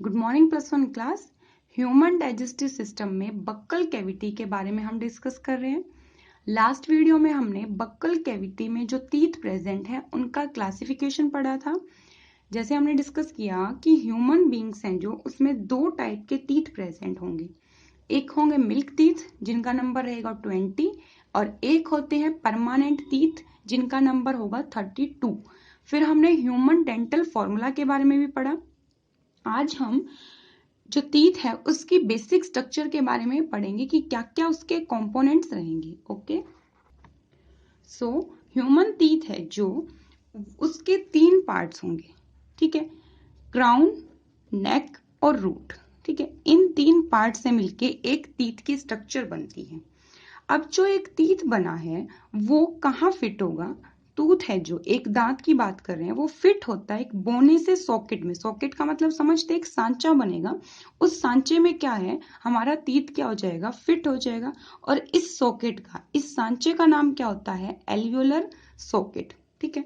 Good morning plus one class. Human digestive system में buccal cavity के बारे में हम डिस्कस कर रहे हैं। लास्ट वीडियो में हमने बक्कल कैविटी में जो टीथ प्रेजेंट है उनका क्लासिफिकेशन पढ़ा था। जैसे हमने डिस्कस किया कि ह्यूमन बींग्स हैं जो उसमें दो टाइप के टीथ प्रेजेंट होंगे। एक होंगे मिल्क टीथ जिनका नंबर रहेगा 20 और एक होते हैं परमानेंट टीथ जिनका नंबर होगा 32। फिर हमने ह्यूमन डेंटल फॉर्मूला के बारे में भी पढ़ा। आज हम जो टीथ है उसकी बेसिक स्ट्रक्चर के बारे में पढ़ेंगे कि क्या क्या उसके कंपोनेंट्स रहेंगे। ओके, सो ह्यूमन टीथ है जो उसके 3 पार्ट्स होंगे। ठीक है, क्राउन, नेक और रूट। ठीक है, इन 3 पार्ट से मिलके एक टीथ की स्ट्रक्चर बनती है। अब जो एक टीथ बना है वो कहाँ फिट होगा? टूथ है जो एक दांत की बात कर रहे हैं वो फिट होता है एक बोने से सॉकेट में। सॉकेट का मतलब समझते, एक सांचा बनेगा, उस सांचे में क्या है हमारा टीथ क्या हो जाएगा, फिट हो जाएगा। और इस सॉकेट का, इस सांचे का नाम क्या होता है? Alveolar socket. ठीक है,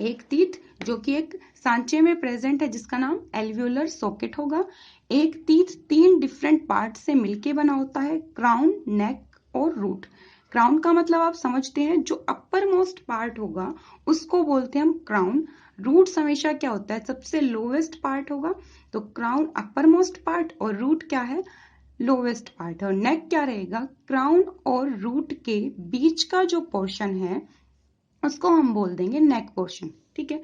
एक टीथ जो कि एक सांचे में प्रेजेंट है जिसका नाम एल्वियोलर सॉकेट होगा। एक टीथ 3 डिफरेंट पार्ट से मिलके बना होता है, क्राउन, नेक और रूट। क्राउन का मतलब आप समझते हैं, जो अपर मोस्ट पार्ट होगा उसको बोलते हैं हम क्राउन। रूट्स हमेशा क्या होता है, सबसे लोवेस्ट पार्ट होगा। तो क्राउन अपर मोस्ट पार्ट और रूट क्या है, लोवेस्ट पार्ट है। और नेक क्या रहेगा, क्राउन और रूट के बीच का जो पोर्शन है उसको हम बोल देंगे नेक पोर्शन। ठीक है,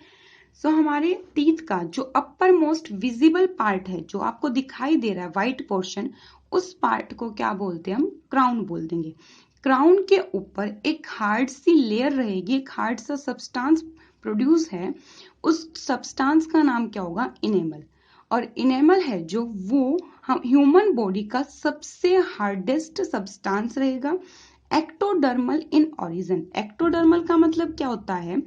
सो हमारे टीथ का जो अपर मोस्ट विजिबल पार्ट है जो आपको दिखाई दे रहा है, व्हाइट पोर्शन, उस पार्ट को क्या बोलते हैं हम? क्राउन बोल देंगे। क्राउन के ऊपर एक हार्ड सी लेयर रहेगी, एक हार्ड सा सब्सटेंस प्रोड्यूस है, उस सब्सटेंस का नाम क्या होगा? इनेमल। और इनेमल है जो वो हम ह्यूमन बॉडी का सबसे हार्डेस्ट सब्सटेंस रहेगा। Ectodermal in origin. एक्टोडर्मल का मतलब क्या होता है,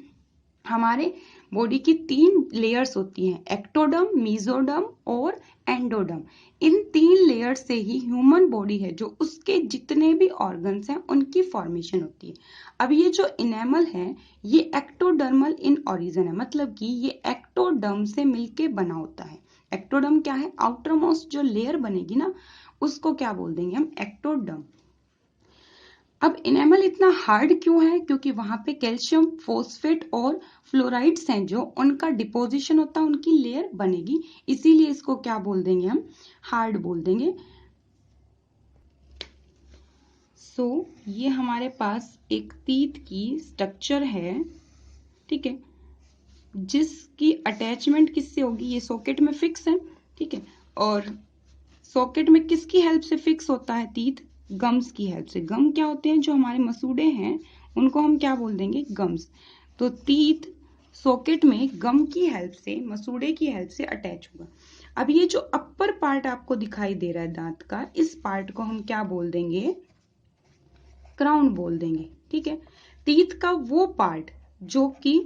हमारे बॉडी की 3 लेयर्स होती हैं, एक्टोडर्म, मेसोडर्म और एंडोडर्म। इन 3 लेयर से ही ह्यूमन बॉडी है जो उसके जितने भी ऑर्गन्स हैं उनकी फॉर्मेशन होती है। अब ये जो इनेमल है ये एक्टोडर्मल इन ओरिजिन है, मतलब कि ये एक्टोडर्म से मिलके बना होता है। एक्टोडर्म क्या है? आउटर मोस्ट जो लेयर बनेगी ना उसको क्या बोल देंगे हम? एक्टोडर्म। अब इनेमल इतना हार्ड क्यों है? क्योंकि वहां पे कैल्शियम फॉस्फेट और फ्लोराइड्स हैं जो उनका डिपोजिशन होता है, उनकी लेयर बनेगी, इसीलिए इसको क्या बोल देंगे हम? हार्ड बोल देंगे। सो ये हमारे पास एक टीथ की स्ट्रक्चर है। ठीक है, जिसकी अटैचमेंट किससे होगी? ये सॉकेट में फिक्स है। ठीक है, और सॉकेट में किसकी हेल्प से फिक्स होता है टीथ? गम्स की हेल्प से। गम क्या होते हैं? जो हमारे मसूड़े हैं उनको हम क्या बोल देंगे? गम्स। तो टीथ सॉकेट में गम की हेल्प से, मसूड़े की हेल्प से अटैच होगा। अब ये जो अपर पार्ट आपको दिखाई दे रहा है दांत का, इस पार्ट को हम क्या बोल देंगे? क्राउन बोल देंगे। ठीक है, टीथ का वो पार्ट जो कि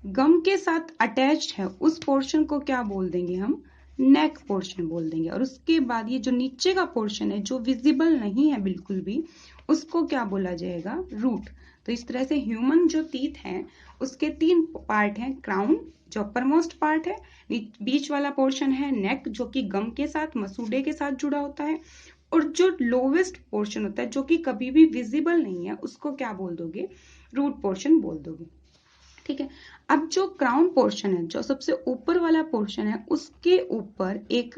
गम के साथ अटैच्ड है उस पोर्शन को क्या बोल देंगे हम? नेक पोर्शन बोल देंगे। और उसके बाद ये जो नीचे का पोर्शन है जो विजिबल नहीं है बिल्कुल भी, उसको क्या बोला जाएगा? रूट। तो इस तरह से ह्यूमन जो टीथ हैं उसके 3 पार्ट हैं, क्राउन जो अपर मोस्ट पार्ट है, बीच वाला पोर्शन है नेक जो कि गम के साथ, मसूड़े के साथ जुड़ा होता है, और जो लोवेस्ट पोर्शन होता है जो कि कभी भी विजिबल नहीं है उसको क्या बोल दोगे? रूट पोर्शन बोल दोगे। ठीक है, अब जो क्राउन पोर्शन है, जो सबसे ऊपर वाला पोर्शन है, उसके ऊपर एक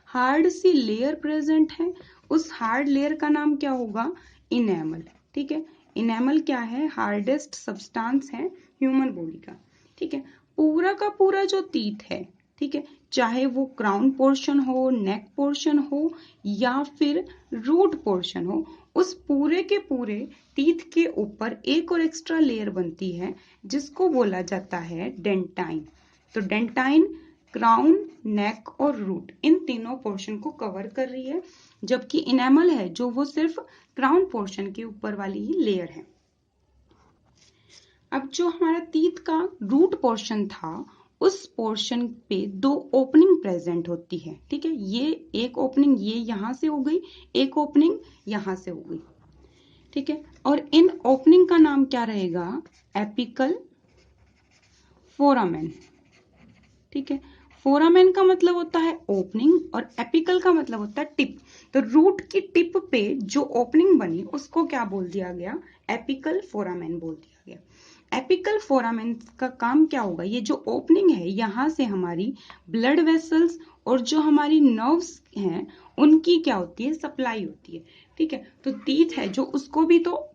हार्ड सी लेयर प्रेजेंट है। उस हार्ड लेयर का नाम क्या होगा? इनेमल। ठीक है, इनेमल क्या है? हार्डेस्ट सब्सटेंस है ह्यूमन बॉडी का। ठीक है, पूरा का पूरा जो टीथ है, ठीक है, चाहे वो क्राउन पोर्शन हो, नेक पोर्शन हो या फिर रूट पोर्शन हो, उस पूरे के पूरे टीथ के ऊपर एक और एक्स्ट्रा लेयर बनती है जिसको बोला जाता है डेंटाइन। तो डेंटाइन क्राउन, नेक और रूट इन तीनों पोर्शन को कवर कर रही है, जबकि इनेमल है जो वो सिर्फ क्राउन पोर्शन के ऊपर वाली ही लेयर है। अब जो हमारा टीथ का रूट पोर्शन था उस पोर्शन पे 2 ओपनिंग प्रेजेंट होती है। ठीक है, ये एक ओपनिंग ये यहां से हो गई, एक ओपनिंग यहां से हो गई। ठीक है, और इन ओपनिंग का नाम क्या रहेगा? Apical foramen. ठीक है, फोरामेन का मतलब होता है ओपनिंग और एपिकल का मतलब होता है टिप। तो रूट की टिप पे जो ओपनिंग बनी उसको क्या बोल दिया गया, एपिकल फोरामेन बोल दिया गया। एपिकल फोरामेन का काम क्या होगा, ये जो ओपनिंग है यहाँ से हमारी ब्लड वेसल्स और जो हमारी नर्व्स हैं उनकी क्या होती है, सप्लाई होती है। ठीक है, तो टीथ है जो उसको भी तो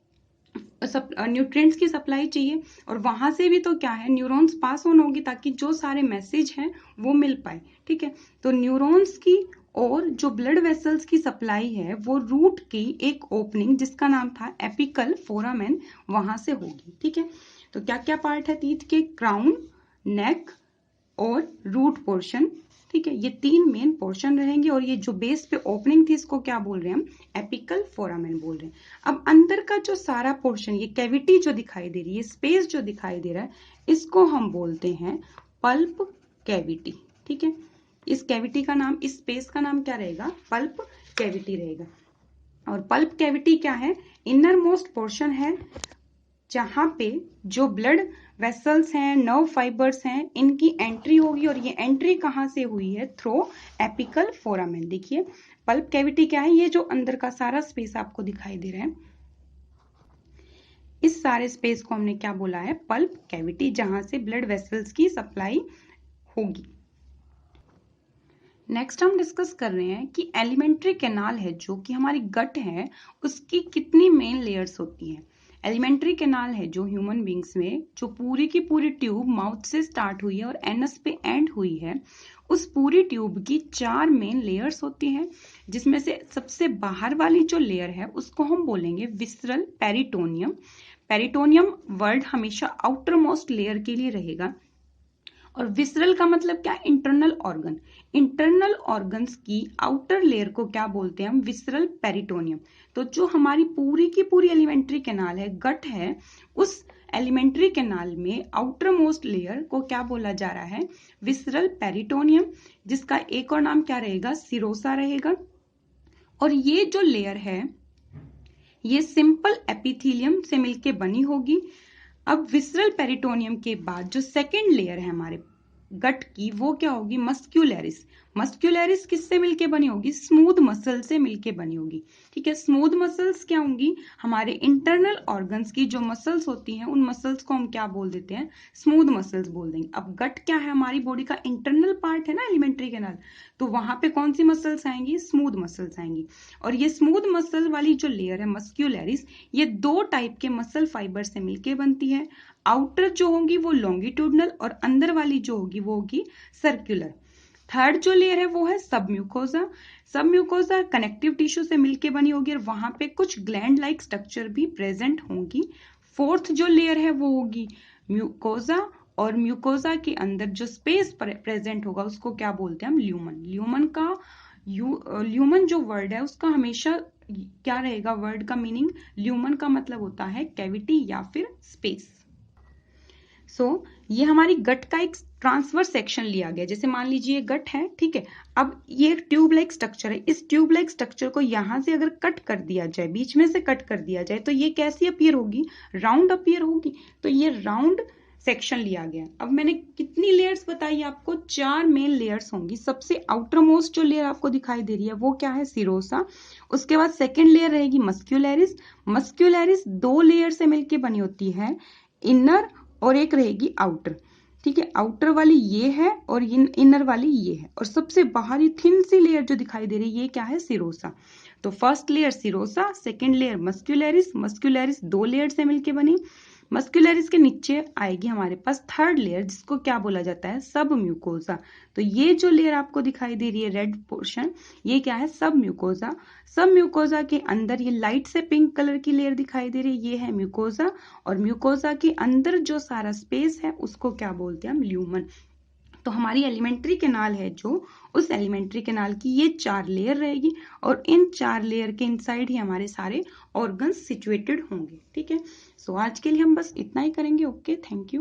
न्यूट्रिएंट्स की सप्लाई चाहिए और वहां से भी तो क्या है, न्यूरॉन्स पास ऑन होगी ताकि जो सारे मैसेज हैं वो मिल पाए। ठीक है, तो न्यूरॉन्स की और जो ब्लड वेसल्स की सप्लाई है वो रूट की एक ओपनिंग जिसका नाम था एपिकल फोरामेन वहां से होगी। ठीक है, तो क्या क्या पार्ट है टीथ के, क्राउन, नेक और रूट पोर्शन। ठीक है, ये तीन मेन पोर्शन रहेंगे और ये जो बेस पे ओपनिंग थी इसको क्या बोल रहे हैं हम, एपिकल फोरामेन बोल रहे हैं। अब अंदर का जो सारा पोर्शन, ये कैविटी जो दिखाई दे रही है, स्पेस जो दिखाई दे रहा है, इसको हम बोलते हैं पल्प कैविटी। ठीक है, इस कैविटी का नाम, इस स्पेस का नाम क्या रहेगा, पल्प कैविटी रहेगा। और पल्प कैविटी क्या है, इनर मोस्ट पोर्शन है जहां पे जो ब्लड वेसल्स हैं, नर्व फाइबर्स हैं, इनकी एंट्री होगी और ये एंट्री कहां से हुई है, थ्रू एपिकल फोरामेन। देखिए पल्प कैविटी क्या है, ये जो अंदर का सारा स्पेस आपको दिखाई दे रहा है, इस सारे स्पेस को हमने क्या बोला है, पल्प कैविटी, जहां से ब्लड वेसल्स की सप्लाई होगी। नेक्स्ट हम डिस्कस कर रहे हैं कि एलिमेंट्री कैनाल है जो कि हमारी गट है, उसकी कितनी मेन लेयर्स होती हैं। एलिमेंट्री कैनाल है जो ह्यूमन बींग्स में, जो पूरी की पूरी ट्यूब माउथ से स्टार्ट हुई है और एनस पे एंड हुई है, उस पूरी ट्यूब की 4 मेन लेयर्स होती हैं, जिसमें से सबसे बाहर वाली जो लेयर है उसको हम बोलेंगे विसरल पेरिटोनियम। पेरिटोनियम वर्ड हमेशा आउटर मोस्ट लेयर के लिए रहेगा और विसरल का मतलब क्या, इंटरनल ऑर्गन। इंटरनल ऑर्गन्स की आउटर लेयर को क्या बोलते हैं हम, विसरल पेरिटोनियम। तो जो हमारी पूरी की पूरी एलिमेंट्री कैनाल है, गट है, उस एलिमेंट्री कैनाल में आउटर मोस्ट लेयर को क्या बोला जा रहा है, विसरल पेरिटोनियम, जिसका एक और नाम क्या रहेगा, सिरोसा रहेगा। और ये जो लेयर है ये सिंपल एपिथेलियम से मिलके बनी होगी। अब विसरल पेरिटोनियम के बाद जो सेकेंड लेयर है हमारे गट की, वो क्या होगी, मस्क्यूलरिस। मस्क्यूलरिस किससे मिलके बनी होगी, स्मूथ मसल से मिलके बनी होगी। ठीक है, स्मूथ मसल्स क्या होंगी, हमारे इंटरनल ऑर्गन्स की जो मसल्स होती हैं उन मसल्स को हम क्या बोल देते हैं, स्मूथ मसल्स बोल देंगे। अब गट क्या है, हमारी बॉडी का इंटरनल पार्ट है ना एलिमेंट्री कैनाल, तो वहां पे कौन सी मसल्स आएंगी, स्मूथ मसल्स आएंगी। और ये स्मूथ मसल वाली जो लेयर है मस्क्यूलरिस, ये 2 टाइप के मसल फाइबर से मिलके बनती है। आउटर जो होंगी वो लॉन्गिट्यूडनल और अंदर वाली जो होगी वो होगी सर्कुलर। थर्ड जो लेयर है वो है सबम्यूकोजा। सबम्यूकोजा कनेक्टिव टिश्यू से मिलके बनी होगी और वहां पे कुछ ग्लैंड लाइक स्ट्रक्चर भी प्रेजेंट होंगी। फोर्थ जो लेयर है वो होगी म्यूकोजा और म्यूकोजा के अंदर जो स्पेस प्रेजेंट होगा उसको क्या बोलते हैं हम, ल्यूमन। ल्यूमन जो वर्ड है उसका हमेशा क्या रहेगा, वर्ड का मीनिंग, ल्यूमन का मतलब होता है कैविटी या फिर स्पेस। ये हमारी गट का एक ट्रांसफर सेक्शन लिया गया, जैसे मान लीजिए गट है, ठीक है, अब ये एक ट्यूब लाइक स्ट्रक्चर है, इस ट्यूब लाइक स्ट्रक्चर को यहां से अगर कट कर दिया जाए, बीच में से कट कर दिया जाए, तो ये कैसी अपीयर होगी, राउंड अपीयर होगी। तो ये राउंड सेक्शन लिया गया। अब मैंने कितनी लेयर्स बताई आपको, 4 मेन लेयर्स होंगी। सबसे आउटर मोस्ट जो लेयर आपको दिखाई दे रही है वो क्या है, सिरोसा। उसके बाद सेकेंड लेयर रहेगी मस्क्यूलरिस। मस्क्यूलरिस 2 लेयर से मिलकर बनी होती है, इनर और एक रहेगी आउटर। ठीक है, आउटर वाली ये है और इनर वाली ये है, और सबसे बाहरी थिन सी लेयर जो दिखाई दे रही है ये क्या है, सिरोसा। तो first layer serosa, second layer muscularis. Muscularis 2 layer से मिलके बनी। मस्क्यूलरिस के नीचे आएगी हमारे पास थर्ड लेयर, जिसको क्या बोला जाता है, सब म्यूकोजा। तो ये जो लेयर आपको दिखाई दे रही है रेड पोर्शन, ये क्या है, सब म्यूकोजा। सब म्यूकोजा के अंदर ये लाइट से पिंक कलर की लेयर दिखाई दे रही है, ये है म्यूकोजा। और म्यूकोजा के अंदर जो सारा स्पेस है उसको क्या बोलते हैं हम, ल्यूमन। तो हमारी एलिमेंट्री कैनाल है जो, उस एलिमेंट्री कैनाल की ये 4 लेयर रहेगी और इन 4 लेयर के इनसाइड ही हमारे सारे ऑर्गन्स सिचुएटेड होंगे। ठीक है, सो आज के लिए हम बस इतना ही करेंगे। Okay, thank you.